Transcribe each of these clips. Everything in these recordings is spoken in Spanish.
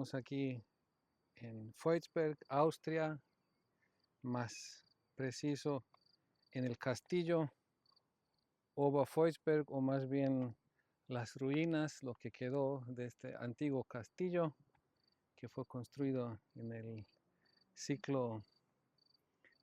Estamos aquí en Freudsberg, Austria, más preciso en el castillo Oberfreudsberg, o más bien las ruinas, lo que quedó de este antiguo castillo que fue construido en el siglo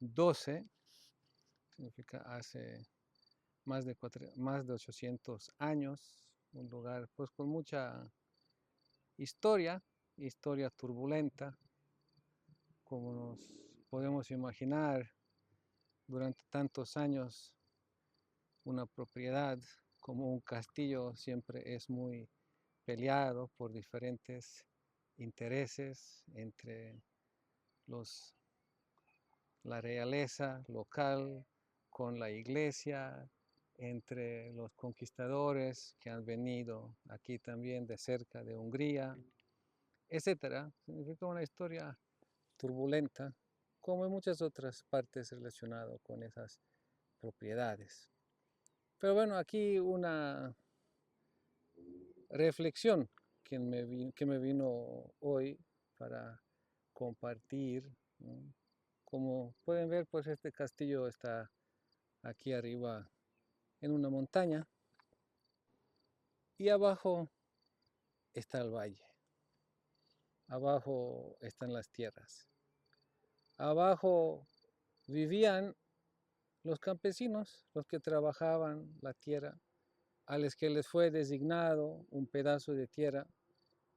XII, significa hace más de 800 años, un lugar pues con mucha historia turbulenta, como nos podemos imaginar. Durante tantos años, una propiedad como un castillo siempre es muy peleado por diferentes intereses entre los, la realeza local con la iglesia, entre los conquistadores que han venido aquí también de cerca de Hungría, etcétera. Significa una historia turbulenta, como en muchas otras partes relacionadas con esas propiedades. Pero bueno, aquí una reflexión que me vino hoy para compartir, ¿no? Como pueden ver, pues este castillo está aquí arriba en una montaña y abajo está el valle, abajo están las tierras, abajo vivían los campesinos, los que trabajaban la tierra, a los que les fue designado un pedazo de tierra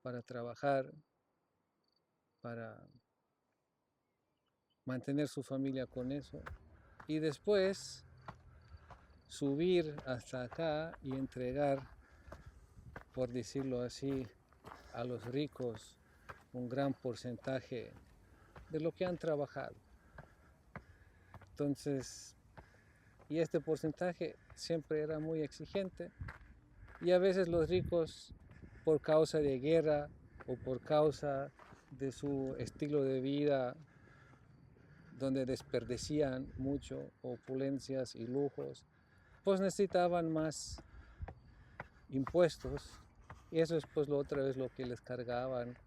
para trabajar, para mantener su familia con eso, y después subir hasta acá y entregar, por decirlo así, a los ricos un gran porcentaje de lo que han trabajado. Entonces, y este porcentaje siempre era muy exigente, y a veces los ricos, por causa de guerra o por causa de su estilo de vida, donde desperdician mucho opulencias y lujos, pues necesitaban más impuestos, y eso es pues otra vez lo que les cargaban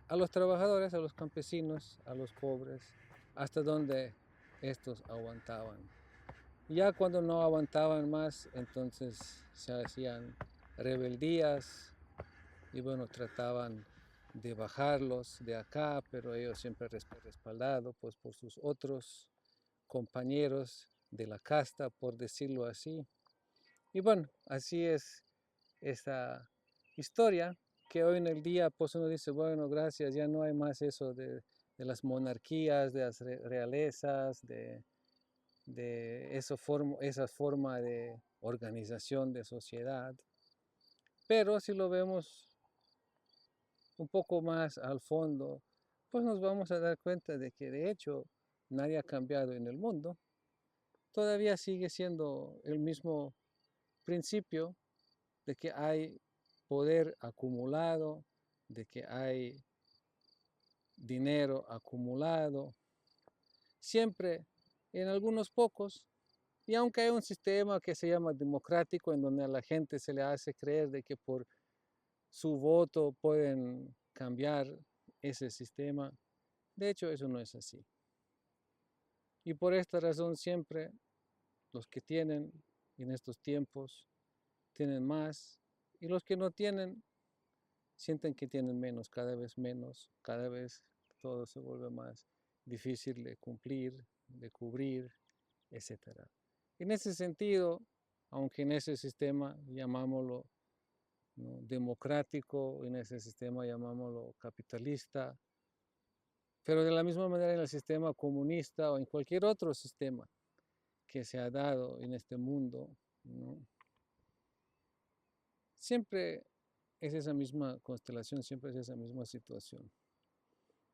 a los trabajadores, a los campesinos, a los pobres, hasta donde estos aguantaban. Ya cuando no aguantaban más, entonces se hacían rebeldías y bueno, trataban de bajarlos de acá, pero ellos siempre respaldados pues por sus otros compañeros de la casta, por decirlo así. Y bueno, así es esta historia, que hoy en el día pues uno dice, bueno, gracias, ya no hay más eso de las monarquías, de las realezas, de esa forma de organización de sociedad. Pero si lo vemos un poco más al fondo, pues nos vamos a dar cuenta de que de hecho nadie ha cambiado en el mundo. Todavía sigue siendo el mismo principio de que hay poder acumulado, de que hay dinero acumulado, siempre en algunos pocos. Y aunque hay un sistema que se llama democrático, en donde a la gente se le hace creer de que por su voto pueden cambiar ese sistema, de hecho eso no es así. Y por esta razón siempre los que tienen en estos tiempos tienen más, y los que no tienen sienten que tienen menos, cada vez todo se vuelve más difícil de cumplir, de cubrir, etc. En ese sentido, aunque en ese sistema llamámoslo, ¿no?, democrático, en ese sistema llamámoslo capitalista, pero de la misma manera en el sistema comunista o en cualquier otro sistema que se ha dado en este mundo, ¿no?, siempre es esa misma constelación, siempre es esa misma situación,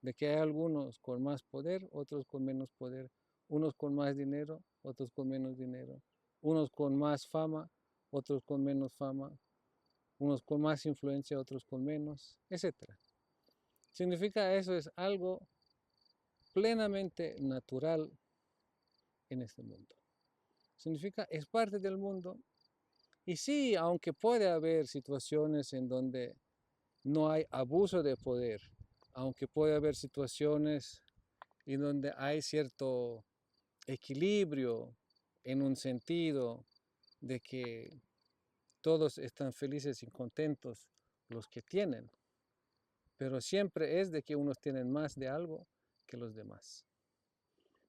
de que hay algunos con más poder, otros con menos poder, unos con más dinero, otros con menos dinero, unos con más fama, otros con menos fama, unos con más influencia, otros con menos, etc. Significa eso es algo plenamente natural en este mundo. Significa es parte del mundo. Y sí, aunque puede haber situaciones en donde no hay abuso de poder, aunque puede haber situaciones en donde hay cierto equilibrio en un sentido de que todos están felices y contentos los que tienen, pero siempre es de que unos tienen más de algo que los demás.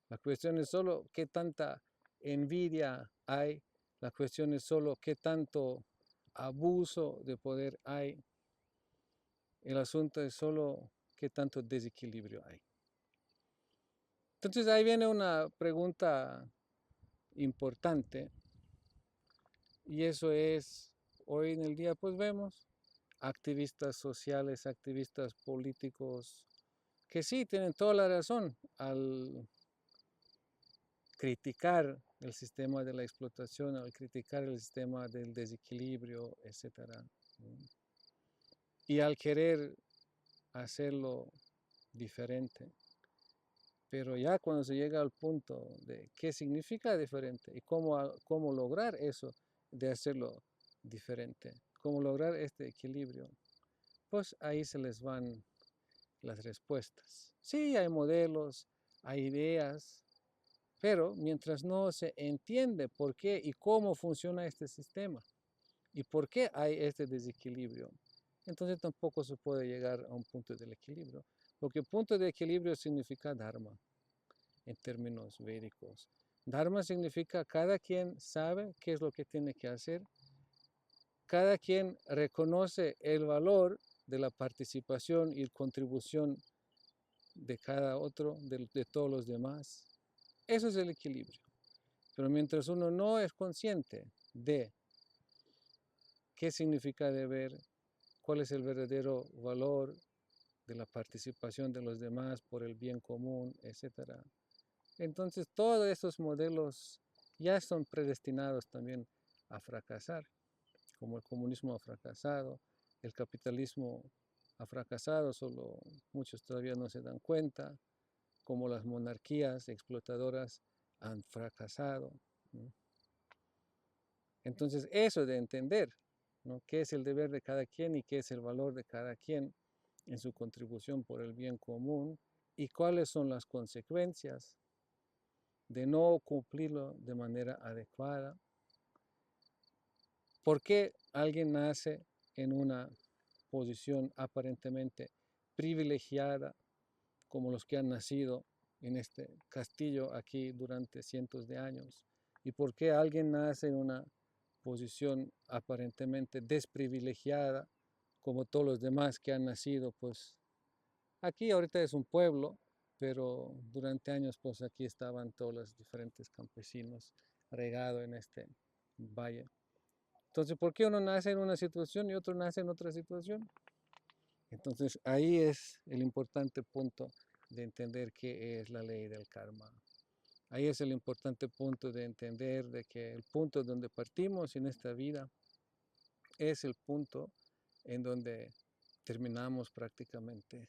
La cuestión es solo qué tanta envidia hay, la cuestión es solo qué tanto abuso de poder hay, el asunto es solo qué tanto desequilibrio hay. Entonces ahí viene una pregunta importante y eso es, hoy en el día pues vemos activistas sociales, activistas políticos, que sí tienen toda la razón al criticar el sistema de la explotación, al criticar el sistema del desequilibrio, etcétera, y al querer hacerlo diferente. Pero ya cuando se llega al punto de qué significa diferente y cómo lograr eso de hacerlo diferente, cómo lograr este equilibrio, pues ahí se les van las respuestas. Sí, hay modelos, hay ideas, pero mientras no se entiende por qué y cómo funciona este sistema y por qué hay este desequilibrio, entonces tampoco se puede llegar a un punto del equilibrio. Porque punto de equilibrio significa dharma en términos védicos. Dharma significa cada quien sabe qué es lo que tiene que hacer, cada quien reconoce el valor de la participación y contribución de cada otro, de todos los demás. Eso es el equilibrio. Pero mientras uno no es consciente de qué significa deber, cuál es el verdadero valor de la participación de los demás por el bien común, etcétera, entonces todos estos modelos ya son predestinados también a fracasar, como el comunismo ha fracasado, el capitalismo ha fracasado, solo muchos todavía no se dan cuenta, como las monarquías explotadoras han fracasado, ¿no? Entonces eso de entender, ¿no?, qué es el deber de cada quien y qué es el valor de cada quien en su contribución por el bien común y cuáles son las consecuencias de no cumplirlo de manera adecuada. ¿Por qué alguien nace en una posición aparentemente privilegiada, como los que han nacido en este castillo aquí durante cientos de años? ¿Y por qué alguien nace en una posición aparentemente desprivilegiada, como todos los demás que han nacido? Pues aquí ahorita es un pueblo, pero durante años pues aquí estaban todos los diferentes campesinos regados en este valle. Entonces, ¿por qué uno nace en una situación y otro nace en otra situación? Entonces, ahí es el importante punto de entender qué es la ley del karma. Ahí es el importante punto de entender de que el punto donde partimos en esta vida es el punto en donde terminamos prácticamente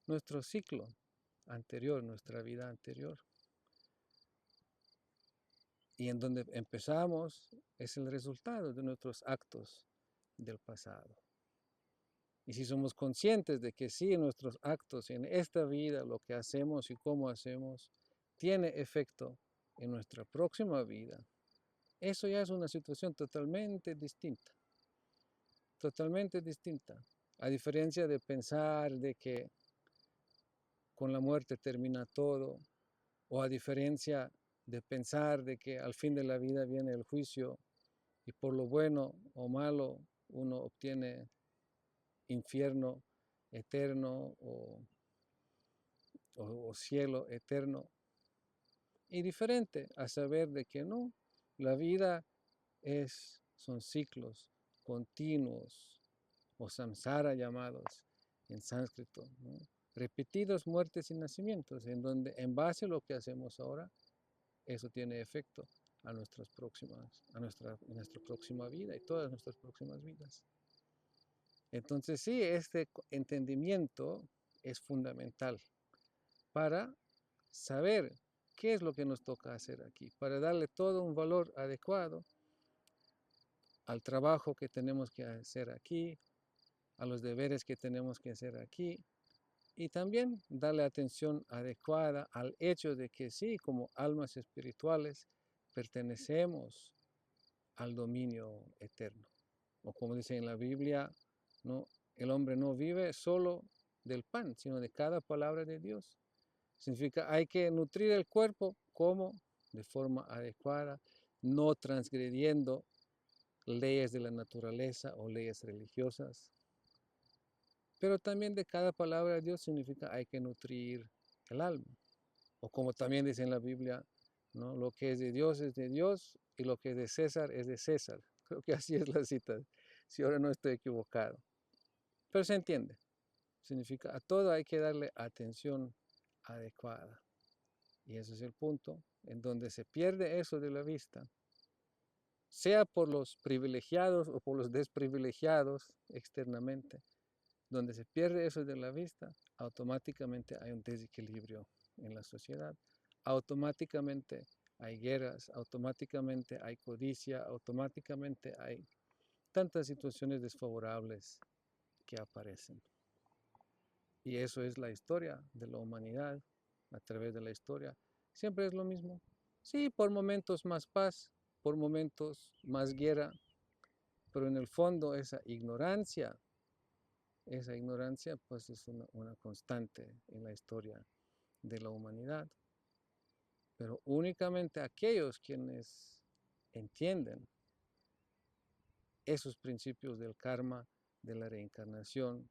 nuestro ciclo anterior, nuestra vida anterior. Y en donde empezamos es el resultado de nuestros actos del pasado. Y si somos conscientes de que sí, nuestros actos en esta vida, lo que hacemos y cómo hacemos, tiene efecto en nuestra próxima vida, eso ya es una situación totalmente distinta. Totalmente distinta. A diferencia de pensar de que con la muerte termina todo, o a diferencia de pensar de que al fin de la vida viene el juicio y por lo bueno o malo uno obtiene infierno eterno o cielo eterno. Y diferente a saber de que no, la vida son ciclos continuos o samsara llamados en sánscrito, ¿no?, repetidos muertes y nacimientos, en donde en base a lo que hacemos ahora, eso tiene efecto a nuestra próxima vida y todas nuestras próximas vidas. Entonces sí, este entendimiento es fundamental para saber qué es lo que nos toca hacer aquí, para darle todo un valor adecuado al trabajo que tenemos que hacer aquí, a los deberes que tenemos que hacer aquí y también darle atención adecuada al hecho de que sí, como almas espirituales, pertenecemos al dominio eterno. O como dice en la Biblia, ¿no? El hombre no vive solo del pan, sino de cada palabra de Dios. Significa hay que nutrir el cuerpo como de forma adecuada, no transgrediendo leyes de la naturaleza o leyes religiosas. Pero también de cada palabra de Dios significa hay que nutrir el alma. O como también dice en la Biblia, ¿no? Lo que es de Dios y lo que es de César es de César. Creo que así es la cita, si ahora no estoy equivocado. Pero se entiende. Significa a todo hay que darle atención adecuada. Y ese es el punto en donde se pierde eso de la vista, sea por los privilegiados o por los desprivilegiados externamente. Donde se pierde eso de la vista, automáticamente hay un desequilibrio en la sociedad. Automáticamente hay guerras, automáticamente hay codicia, automáticamente hay tantas situaciones desfavorables que aparecen. Y eso es la historia de la humanidad a través de la historia. Siempre es lo mismo. Sí, por momentos más paz, por momentos más guerra, pero en el fondo esa ignorancia pues es una constante en la historia de la humanidad. Pero únicamente aquellos quienes entienden esos principios del karma, de la reencarnación,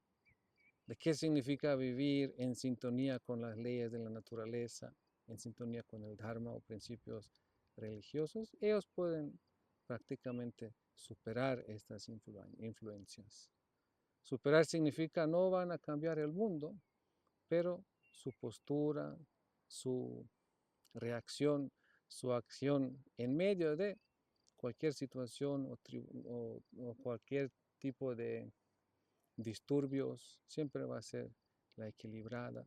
de qué significa vivir en sintonía con las leyes de la naturaleza, en sintonía con el dharma o principios religiosos, ellos pueden prácticamente superar estas influencias. Superar significa no van a cambiar el mundo, pero su postura, su reacción, su acción en medio de cualquier situación o cualquier tipo de disturbios, siempre va a ser la equilibrada.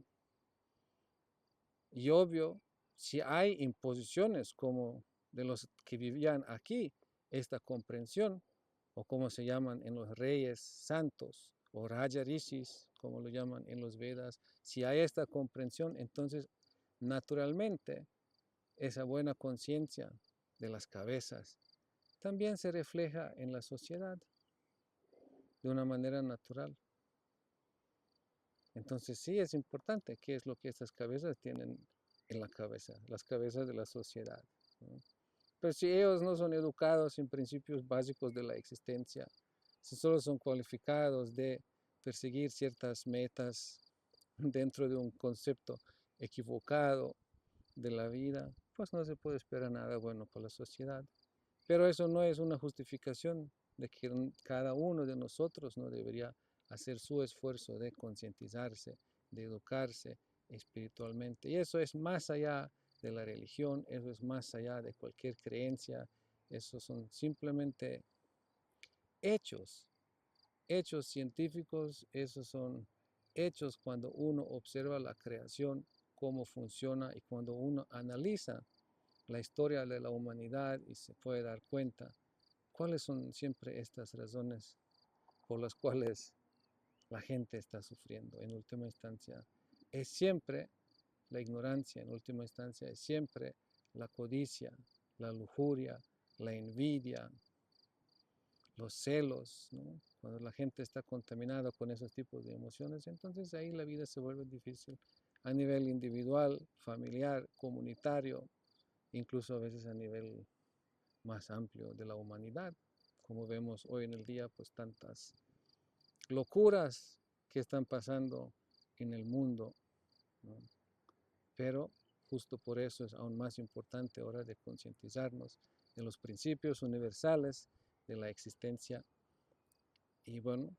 Y obvio, si hay imposiciones como de los que vivían aquí, esta comprensión, o como se llaman en los reyes santos, o Raja Rishis, como lo llaman en los Vedas, si hay esta comprensión, entonces naturalmente esa buena conciencia de las cabezas también se refleja en la sociedad de una manera natural. Entonces sí es importante qué es lo que estas cabezas tienen en la cabeza, las cabezas de la sociedad, ¿no? Pero si ellos no son educados en principios básicos de la existencia, si solo son cualificados de perseguir ciertas metas dentro de un concepto equivocado de la vida, pues no se puede esperar nada bueno para la sociedad. Pero eso no es una justificación de que cada uno de nosotros no debería hacer su esfuerzo de concientizarse, de educarse espiritualmente. Y eso es más allá de la religión, eso es más allá de cualquier creencia, esos son simplemente hechos, hechos científicos, esos son hechos cuando uno observa la creación, cómo funciona y cuando uno analiza la historia de la humanidad y se puede dar cuenta cuáles son siempre estas razones por las cuales la gente está sufriendo. En última instancia, es siempre la ignorancia, en última instancia, es siempre la codicia, la lujuria, la envidia, los celos, ¿no? Cuando la gente está contaminada con esos tipos de emociones, entonces ahí la vida se vuelve difícil a nivel individual, familiar, comunitario, incluso a veces a nivel más amplio de la humanidad. Como vemos hoy en el día, pues tantas locuras que están pasando en el mundo, ¿no? Pero justo por eso es aún más importante ahora de concientizarnos de los principios universales de la existencia. Y bueno,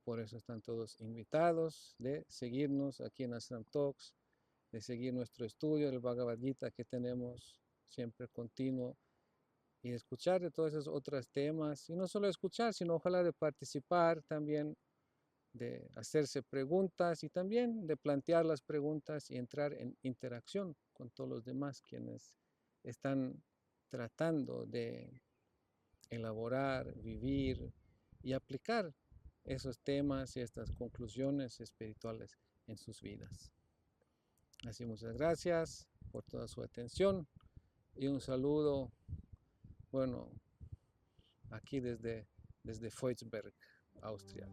por eso están todos invitados de seguirnos aquí en Ashram Talks, de seguir nuestro estudio del Bhagavad Gita que tenemos siempre continuo y de escuchar de todos esos otros temas, y no solo escuchar, sino ojalá de participar también, de hacerse preguntas y también de plantear las preguntas y entrar en interacción con todos los demás quienes están tratando de elaborar, vivir y aplicar esos temas y estas conclusiones espirituales en sus vidas. Así, muchas gracias por toda su atención y un saludo, bueno, aquí desde Freudsberg, Austria.